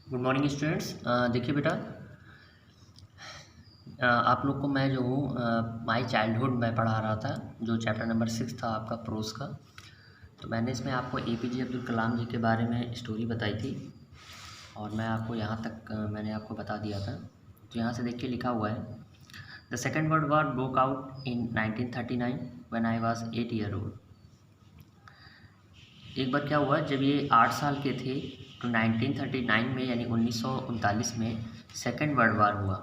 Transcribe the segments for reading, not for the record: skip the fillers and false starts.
Good morning students. देखिए बेटा, आप लोग को मैं जो हूँ माई चाइल्डहुड में पढ़ा रहा था, जो चैप्टर नंबर 6 था आपका प्रोस का। तो मैंने इसमें आपको एपीजे अब्दुल कलाम जी के बारे में स्टोरी बताई थी और मैं आपको यहाँ तक मैंने आपको बता दिया था। तो यहाँ से देख के लिखा हुआ है, the second world war broke out in 1939 when I was 8 year old. एक बार क्या हुआ, जब ये 8 साल के थे तो 1939 में यानी 1939 में सेकेंड वर्ल्ड वॉर हुआ।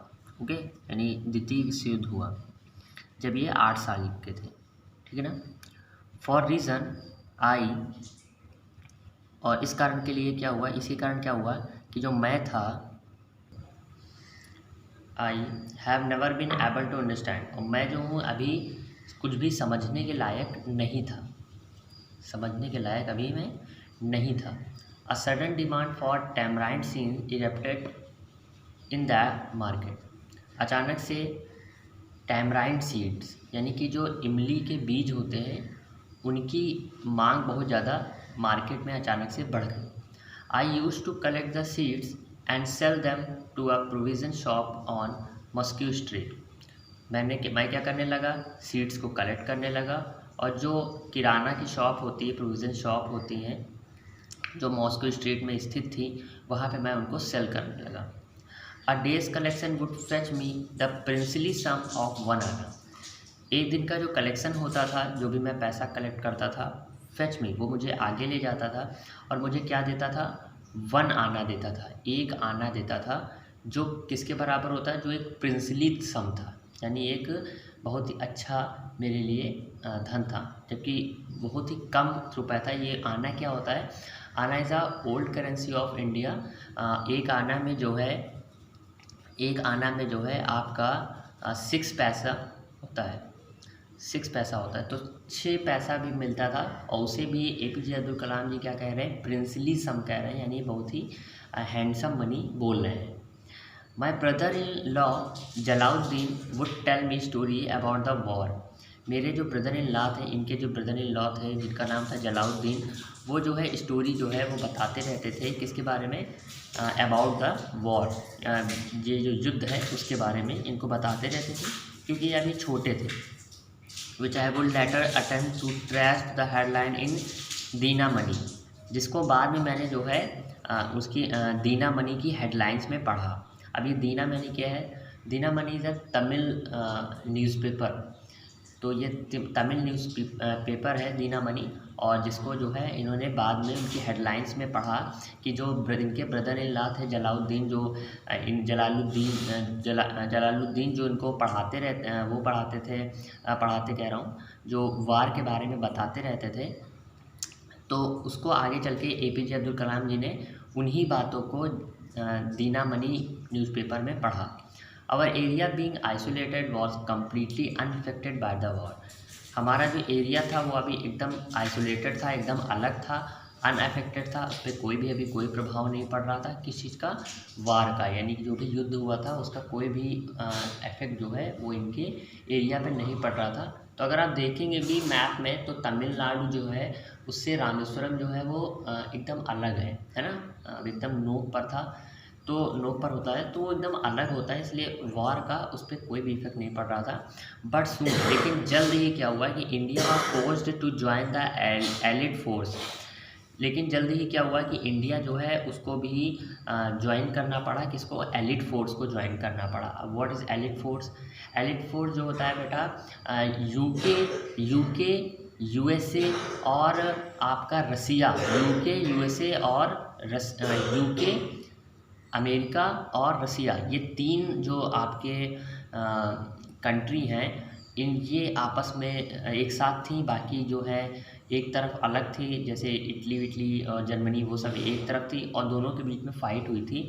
ओके, यानी द्वितीय विश्व युद्ध हुआ जब ये 8 साल के थे, ठीक है ना। फॉर रीज़न आई, और इस कारण के लिए क्या हुआ, इसी कारण क्या हुआ कि जो मैं था, I have never been able to understand, और मैं जो हूँ अभी कुछ भी समझने के लायक नहीं था, समझने के लायक अभी मैं नहीं था। A sudden demand for tamarind seed erupted in the market. अचानक से टैमराइंड सीड्स यानी कि जो इमली के बीज होते हैं उनकी मांग बहुत ज़्यादा मार्केट में अचानक से बढ़ गई। I use to collect the seeds and sell them to a provision shop on mosque street. मैं क्या करने लगा, सीड्स को कलेक्ट करने लगा और जो किराना की शॉप होती है, प्रोविज़न शॉप होती हैं जो मॉस्को स्ट्रीट में स्थित थी, वहाँ पे मैं उनको सेल करने लगा। A day's collection would fetch me the princely sum of 1 anna. एक दिन का जो कलेक्शन होता था, जो भी मैं पैसा कलेक्ट करता था, फेच मी वो मुझे आगे ले जाता था और मुझे क्या देता था, 1 आना देता था, 1 आना देता था, जो किसके बराबर होता है, जो एक प्रिंसली सम था, यानी एक बहुत ही अच्छा मेरे लिए धन था, जबकि बहुत ही कम रुपया था। ये आना क्या होता है, आना is a old currency of India. एक आना में जो है, एक आना में जो है आपका 6 पैसा होता है, 6 पैसा होता है, तो 6 पैसा भी मिलता था और उसे भी एपीजे अब्दुल कलाम जी क्या कह रहे हैं, प्रिंसली सम कह रहे हैं, यानी बहुत ही हैंडसम मनी बोल रहे हैं। My brother in law Jalaluddin would tell me story about the war. मेरे जो ब्रदर इन लॉ थे, इनके जो ब्रदर इन लॉ थे जिनका नाम था जलाउद्दीन, वो जो है स्टोरी जो है वो बताते रहते थे, किसके बारे में, अबाउट द वॉर, ये जो युद्ध है उसके बारे में इनको बताते रहते थे, क्योंकि ये अभी छोटे थे। Which I would later attempt to trace the headline in Dinamani, जिसको बाद में मैंने जो है उसकी दीना मनी की हेडलाइंस में पढ़ा। अब ये दीना मनी क्या है, Dinamani is a Tamil newspaper. तो ये तमिल न्यूज़ पेपर है दीना मनी, और जिसको जो है इन्होंने बाद में उनकी हेडलाइंस में पढ़ा कि जो इनके ब्रदर इन लॉ थे जलाउद्दीन, जो जलालुद्दीन जो इनको पढ़ाते रहते, वो पढ़ाते थे, पढ़ाते कह रहा हूँ, जो वार के बारे में बताते रहते थे, तो उसको आगे चल के एपीजे अब्दुल कलाम जी ने उन्हीं बातों को दीना मनी न्यूज़पेपर में पढ़ा। Our area being isolated was completely unaffected by the war. हमारा जो एरिया था वो अभी एकदम आइसोलेटेड था, एकदम अलग था, अनअफेक्टेड था, उस पर कोई भी अभी कोई प्रभाव नहीं पड़ रहा था किस चीज़ का, वार का, यानी कि जो भी युद्ध हुआ था उसका कोई भी इफेक्ट जो है वो इनके एरिया पे नहीं पड़ रहा था। तो अगर आप देखेंगे भी मैप में, तो तमिलनाडु जो है उससे रामेश्वरम जो है वो एकदम अलग है ना, एकदम नोक पर था, तो नोक पर होता है तो वो एकदम अलग होता है, इसलिए वॉर का उस पर कोई भी इफेक्ट नहीं पड़ रहा था। बट सुन, लेकिन जल्द ही क्या हुआ कि India was forced to join the allied force. लेकिन जल्द ही क्या हुआ कि इंडिया जो है उसको भी ज्वाइन करना पड़ा, किसको, एलिट फोर्स को ज्वाइन करना पड़ा। अब what is elite force, elite force जो होता है बेटा, यूके यूएसए और आपका रसिया, यूके यूएसए और यूके, अमेरिका और रसिया, ये 3 जो आपके कंट्री हैं, ये आपस में एक साथ थी, बाकी जो है एक तरफ अलग थी, जैसे इटली विटली और जर्मनी वो सब एक तरफ थी और दोनों के बीच में फ़ाइट हुई थी।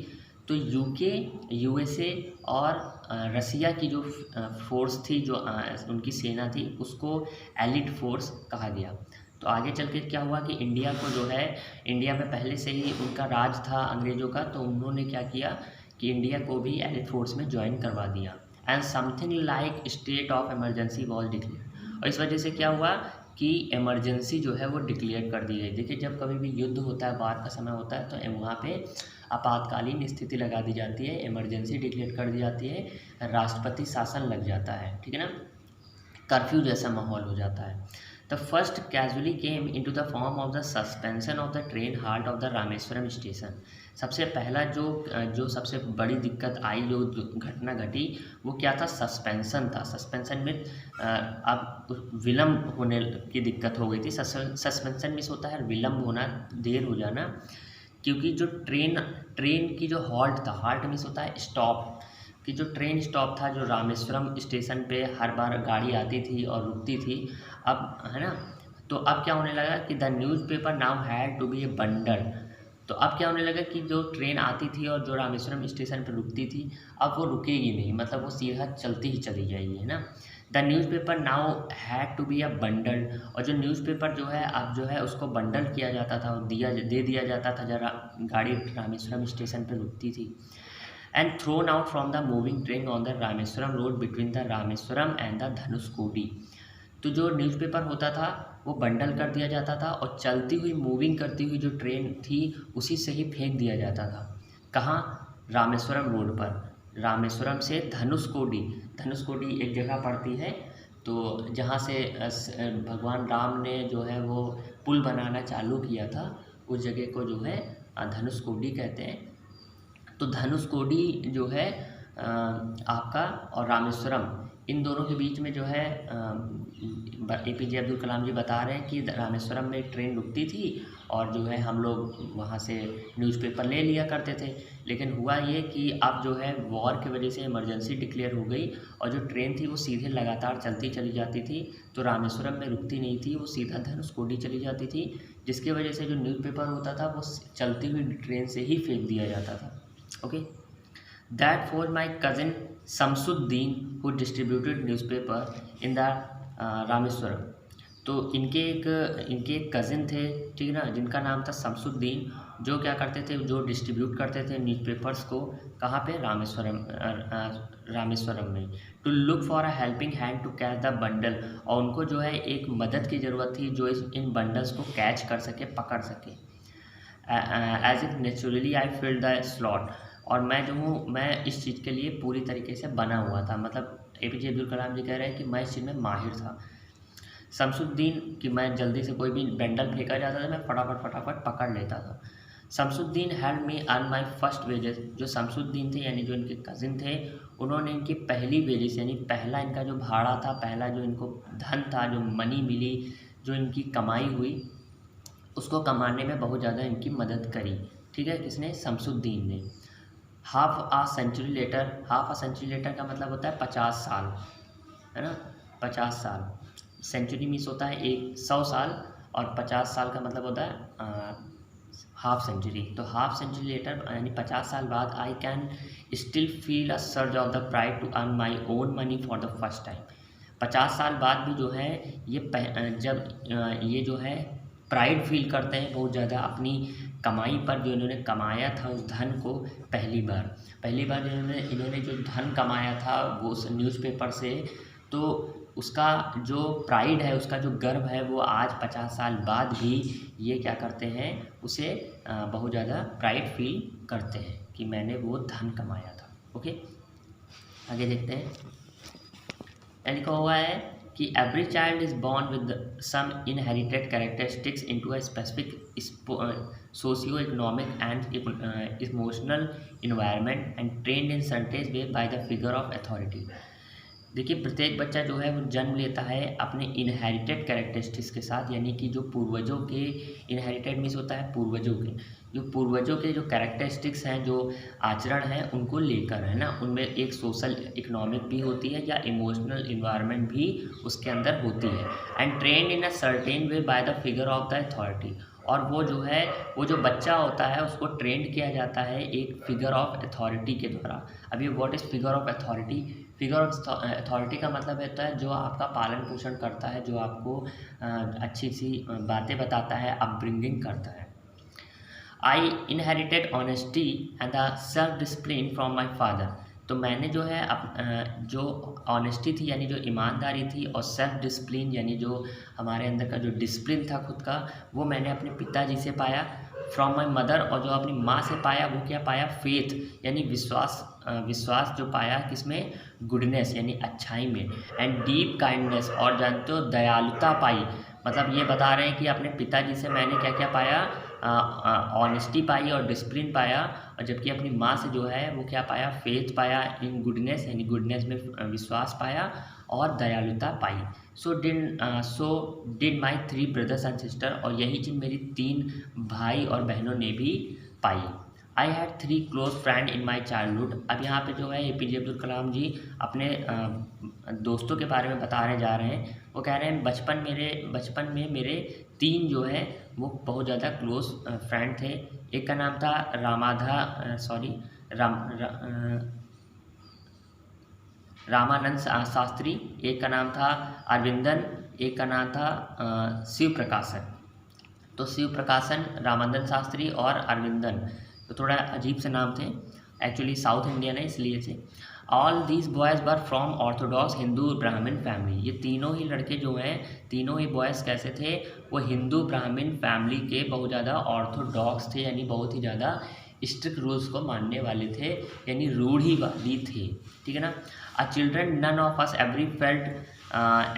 तो यूके, यूएसए और रसिया की जो फोर्स थी, जो उनकी सेना थी, उसको एलिट फोर्स कहा गया। तो आगे चल के क्या हुआ कि इंडिया को जो है, इंडिया में पहले से ही उनका राज था अंग्रेज़ों का, तो उन्होंने क्या किया कि इंडिया को भी एलिट फोर्स में ज्वाइन करवा दिया, and something like state of emergency was declare. और इस वजह से क्या हुआ कि इमरजेंसी जो है वो डिक्लेयर कर दी गई। देखिए जब कभी भी युद्ध होता है, बाढ़ का समय होता है, तो वहाँ पे आपातकालीन स्थिति लगा दी जाती है, इमरजेंसी डिक्लेयर कर दी जाती है, राष्ट्रपति शासन लग जाता है, ठीक है ना, कर्फ्यू जैसा माहौल हो जाता है। The first casually came into the form of the suspension of the train halt of the Rameswaram station. सबसे पहला जो सबसे बड़ी दिक्कत आई, जो घटना घटी, वो क्या था? सस्पेंशन था। सस्पेंशन में अब विलम्ब होने की दिक्कत हो गई थी। सस्पेंशन मिस होता है विलम्ब होना, देर हो जाना, क्योंकि जो ट्रेन की जो हॉल्ट मिस होता है स्टॉप, कि जो ट्रेन स्टॉप था, जो रामेश्वरम स्टेशन पे हर बार गाड़ी आती थी और रुकती थी, अब है ना, तो अब क्या होने लगा कि the newspaper now had to be a bundle. तो अब क्या होने लगा कि जो ट्रेन आती थी और जो रामेश्वरम स्टेशन पर रुकती थी, अब वो रुकेगी नहीं, मतलब वो सीधा चलती ही चली जाएगी, है ना। The newspaper now had to be a bundle, और जो न्यूज़पेपर जो है अब जो है उसको बंडल किया जाता था, दे दिया जाता था जरा गाड़ी रामेश्वरम स्टेशन पर रुकती थी। And thrown out from the moving train on the Rameswaram road between the Rameswaram and the Dhanushkodi. तो जो न्यूज़पेपर होता था वो बंडल कर दिया जाता था और चलती हुई मूविंग करती हुई जो ट्रेन थी उसी से ही फेंक दिया जाता था। कहाँ? रामेश्वरम रोड पर। रामेश्वरम से धनुषकोडी, धनुषकोडी एक जगह पड़ती है, तो जहाँ से भगवान राम ने जो है वो पुल बनाना चालू किया था, उस जगह को जो है धनुषकोडी कहते हैं। तो धनुषकोडी जो है आपका और रामेश्वरम, इन दोनों के बीच में जो है APJ अब्दुल कलाम जी बता रहे हैं कि रामेश्वरम में ट्रेन रुकती थी और जो है हम लोग वहाँ से न्यूज़पेपर ले लिया करते थे। लेकिन हुआ ये कि अब जो है वॉर की वजह से इमरजेंसी डिक्लेयर हो गई और जो ट्रेन थी वो सीधे लगातार चलती चली जाती थी, तो रामेश्वरम में रुकती नहीं थी, वो सीधा धनुषकोडी चली जाती थी, जिसकी वजह से जो न्यूज़पेपर होता था वो चलती हुई ट्रेन से ही फेंक दिया जाता था। Okay, that was my cousin Samsuddin who distributed newspaper in the Rameswaram. तो इनके एक कज़िन थे, ठीक है ना, जिनका नाम था शमसुद्दीन, जो क्या करते थे, जो डिस्ट्रीब्यूट करते थे न्यूज़पेपर्स को, कहाँ पे? रामेश्वरम में। To look for a helping hand to catch the bundle, और उनको जो है एक मदद की ज़रूरत थी जो इन बंडल्स को कैच कर सके, पकड़ सके। As if naturally I filled the slot, और मैं जो हूँ, मैं इस चीज़ के लिए पूरी तरीके से बना हुआ था, मतलब APJ अब्दुल कलाम जी कह रहे हैं कि मैं इस चीज़ में माहिर था। शमसुद्दीन कि मैं जल्दी से कोई भी बंडल फेंका जाता था मैं फटाफट पकड़ लेता था। Shamsuddin help me earn my first wages, जो शमसुद्दीन थे यानी जो इनके कज़िन थे, उन्होंने इनकी पहली वेजेस यानी पहला इनका जो भाड़ा था, पहला जो इनको धन था, जो मनी मिली, जो इनकी कमाई हुई, उसको कमाने में बहुत ज़्यादा इनकी मदद करी, ठीक है, किसने? शमसुद्दीन ने। हाफ आ सेंचुरी लेटर का मतलब होता है 50 साल, है ना, 50 साल। सेंचुरी मीन्स होता है 100 साल, और 50 साल का मतलब होता है हाफ सेंचुरी। तो हाफ सेंचुरी लेटर यानी 50 साल बाद I can still feel a surge of the pride to earn my own money for the first time. 50 साल बाद भी जो है जब ये जो है प्राइड फील करते हैं बहुत ज़्यादा अपनी कमाई पर, जो इन्होंने कमाया था उस धन को पहली बार जो इन्होंने जो धन कमाया था वो उस न्यूज़पेपर से, तो उसका जो प्राइड है, उसका जो गर्व है, वो आज 50 साल बाद भी ये क्या करते हैं, उसे बहुत ज़्यादा प्राइड फील करते हैं कि मैंने वो धन कमाया था। ओके, आगे देखते हैं। लिखा हुआ है कि every child is born with some inherited characteristics into a specific socio economic and emotional environment and trained in certain way by the figure of authority. देखिए, प्रत्येक बच्चा जो है वो जन्म लेता है अपने इनहेरिटेड कैरेक्टरिस्टिक्स के साथ, यानी कि जो पूर्वजों के, इनहेरिटेड मीन्स होता है पूर्वजों के जो कैरेक्टरिस्टिक्स हैं, जो आचरण हैं, उनको लेकर, है ना। उनमें एक सोशल इकोनॉमिक भी होती है या इमोशनल इन्वायरमेंट भी उसके अंदर होती है। And trained in a certain way by the figure of the authority, और वो जो बच्चा होता है उसको ट्रेंड किया जाता है एक फिगर ऑफ अथॉरिटी के द्वारा। अभी what is figure of authority? Figure of authority का मतलब होता है जो आपका पालन पोषण करता है, जो आपको अच्छी सी बातें बताता है, अपब्रिंगिंग करता है। आई inherited honesty and the self discipline from my father. तो मैंने जो है जो ऑनेस्टी थी यानी जो ईमानदारी थी और सेल्फ डिसिप्लिन यानी जो हमारे अंदर का जो डिसिप्लिन था खुद का, वो मैंने अपने पिताजी से पाया फ्रॉम माई मदर। और जो अपनी माँ से पाया वो क्या पाया, फेथ यानी विश्वास, विश्वास जो पाया किसमें, गुडनेस यानी अच्छाई में, एंड डीप काइंडनेस और जानते हो दयालुता पाई। मतलब ये बता रहे हैं कि अपने पिताजी से मैंने क्या क्या पाया, ऑनेस्टी पाई और डिसिप्लिन पाया, और जबकि अपनी माँ से जो है वो क्या पाया, फेथ पाया इन गुडनेस यानी गुडनेस में विश्वास पाया और दयालुता पाई। So did my 3 brothers and sister, और यही चीज़ मेरी 3 भाई और बहनों ने भी पाई। I had 3 close friend in my childhood. अब यहाँ पे जो है APJ अब्दुल कलाम जी अपने दोस्तों के बारे में बताने जा रहे हैं। वो कह रहे हैं बचपन में मेरे 3 जो है वो बहुत ज़्यादा क्लोज फ्रेंड थे। एक का नाम था रामानंद शास्त्री, एक का नाम था अरविंदन, एक का नाम था शिव प्रकाशन। तो शिव प्रकाशन, रामानंद शास्त्री और अरविंदन, तो थोड़ा अजीब से नाम थे, एक्चुअली साउथ इंडियन है इसलिए से। All these boys were from Orthodox Hindu ब्राह्मण फैमिली। ये तीनों ही लड़के जो हैं, तीनों ही बॉयज़ कैसे थे, वो हिंदू ब्राह्मण फैमिली के बहुत ज़्यादा ऑर्थोडॉक्स थे, यानी बहुत ही ज़्यादा स्ट्रिक्ट रूल्स को मानने वाले थे, यानी रूढ़िवादी थे, ठीक है ना। A children none of us ever felt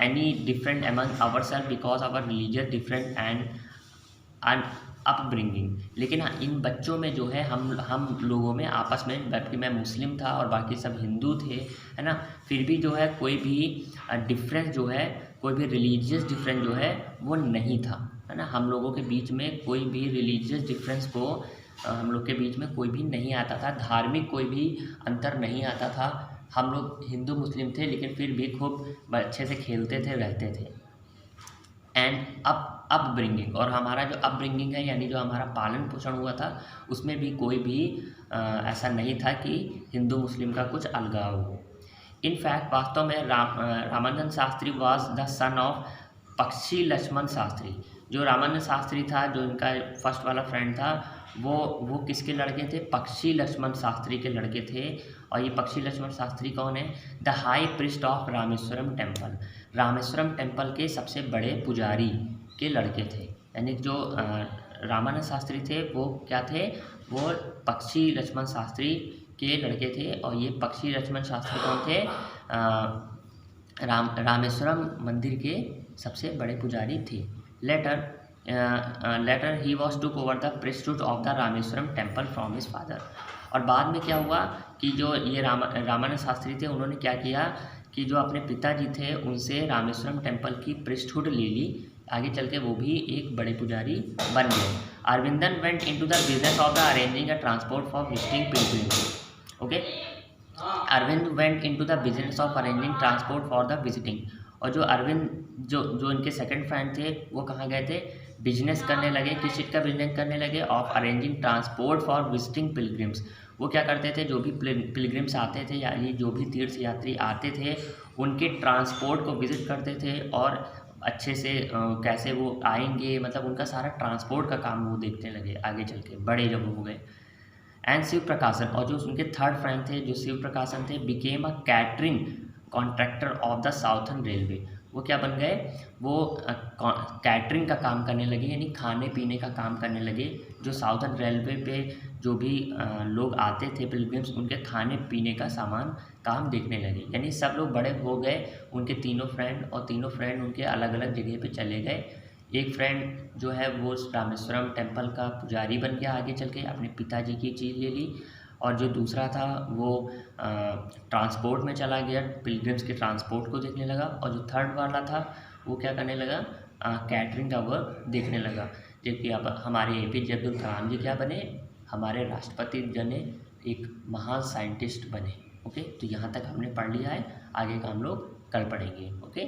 any different among our self because our religious different and upbringing. लेकिन हाँ, इन बच्चों में जो है हम लोगों में आपस में, जबकि मैं मुस्लिम था और बाकी सब हिंदू थे, है ना, फिर भी जो है कोई भी डिफरेंस जो है, कोई भी रिलीजियस डिफरेंस जो है वो नहीं था, है ना। हम लोगों के बीच में कोई भी रिलीजियस डिफरेंस को हम लोग के बीच में कोई भी नहीं आता था, धार्मिक कोई भी अंतर नहीं आता था। हम लोग हिंदू मुस्लिम थे लेकिन फिर भी खूब अच्छे से खेलते थे, रहते थे। एंड अपब्रिंगिंग, और हमारा जो अपब्रिंगिंग है यानी जो हमारा पालन पोषण हुआ था, उसमें भी कोई भी ऐसा नहीं था कि हिंदू मुस्लिम का कुछ अलगाव हो। इन फैक्ट वास्तव में Ramanand Shastri was the son of पक्षी लक्ष्मण शास्त्री। जो रामानंद शास्त्री था, जो इनका फर्स्ट वाला फ्रेंड था, वो किसके लड़के थे, पक्षी लक्ष्मण शास्त्री के लड़के थे। और ये पक्षी लक्ष्मण शास्त्री कौन है, the high priest of Rameswaram temple. Rameswaram temple के सबसे बड़े पुजारी के लड़के थे, यानी जो रामानंद शास्त्री थे वो क्या थे, वो पक्षी लक्ष्मण शास्त्री के लड़के थे। और ये पक्षी लक्ष्मण शास्त्री कौन थे, रामेश्वरम मंदिर के सबसे बड़े पुजारी थे। Later he was took over the priesthood of the Rameswaram temple from his father. और बाद में क्या हुआ कि जो ये रामानंद शास्त्री थे, उन्होंने क्या किया कि जो अपने पिताजी थे उनसे रामेश्वरम टेम्पल की प्रीस्टहुड ले ली। आगे चल के वो भी एक बड़े पुजारी बन गए। Aravindan went into the business of the arranging a transport for visiting pilgrims. Okay, Aravind went into the business of arranging transport for the visiting. और जो अरविंद जो इनके सेकंड फ्रेंड थे, वो कहाँ गए थे, बिजनेस करने लगे। किस चीज़ का बिजनेस करने लगे, of arranging transport for visiting pilgrims. वो क्या करते थे, जो भी पिलग्रिम्स आते थे, यानी जो भी तीर्थ यात्री आते थे, उनके ट्रांसपोर्ट को विजिट करते थे और अच्छे से कैसे वो आएंगे, मतलब उनका सारा ट्रांसपोर्ट का काम वो देखने लगे आगे चल के, बड़े जब हो गए। एंड शिव प्रकाशन, और जो उनके थर्ड फ्रेंड थे जो शिव प्रकाशन थे, became a catering contractor of the southern railway. वो क्या बन गए, वो कैटरिंग का काम करने लगे, यानी खाने पीने का काम करने लगे। जो साउथर्न रेलवे पे जो भी लोग आते थे पिलग्रिम्स, उनके खाने पीने का सामान काम देखने लगे। यानी सब लोग बड़े हो गए, उनके तीनों फ्रेंड, और तीनों फ्रेंड उनके अलग अलग जगह पे चले गए। एक फ्रेंड जो है वो रामेश्वरम टेम्पल का पुजारी बन गया, आगे चल के अपने पिताजी की चीज़ ले ली। और जो दूसरा था वो ट्रांसपोर्ट में चला गया, पिलग्रिम्स के ट्रांसपोर्ट को देखने लगा। और जो थर्ड वाला था वो क्या करने लगा, कैटरिंग का वर्क देखने लगा। जबकि अब हमारे APJ अब्दुल कलाम जी क्या बने, हमारे राष्ट्रपति जने, एक महान साइंटिस्ट बने। ओके, तो यहाँ तक हमने पढ़ लिया है, आगे का हम लोग कल पढ़ेंगे। Okay,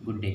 good day.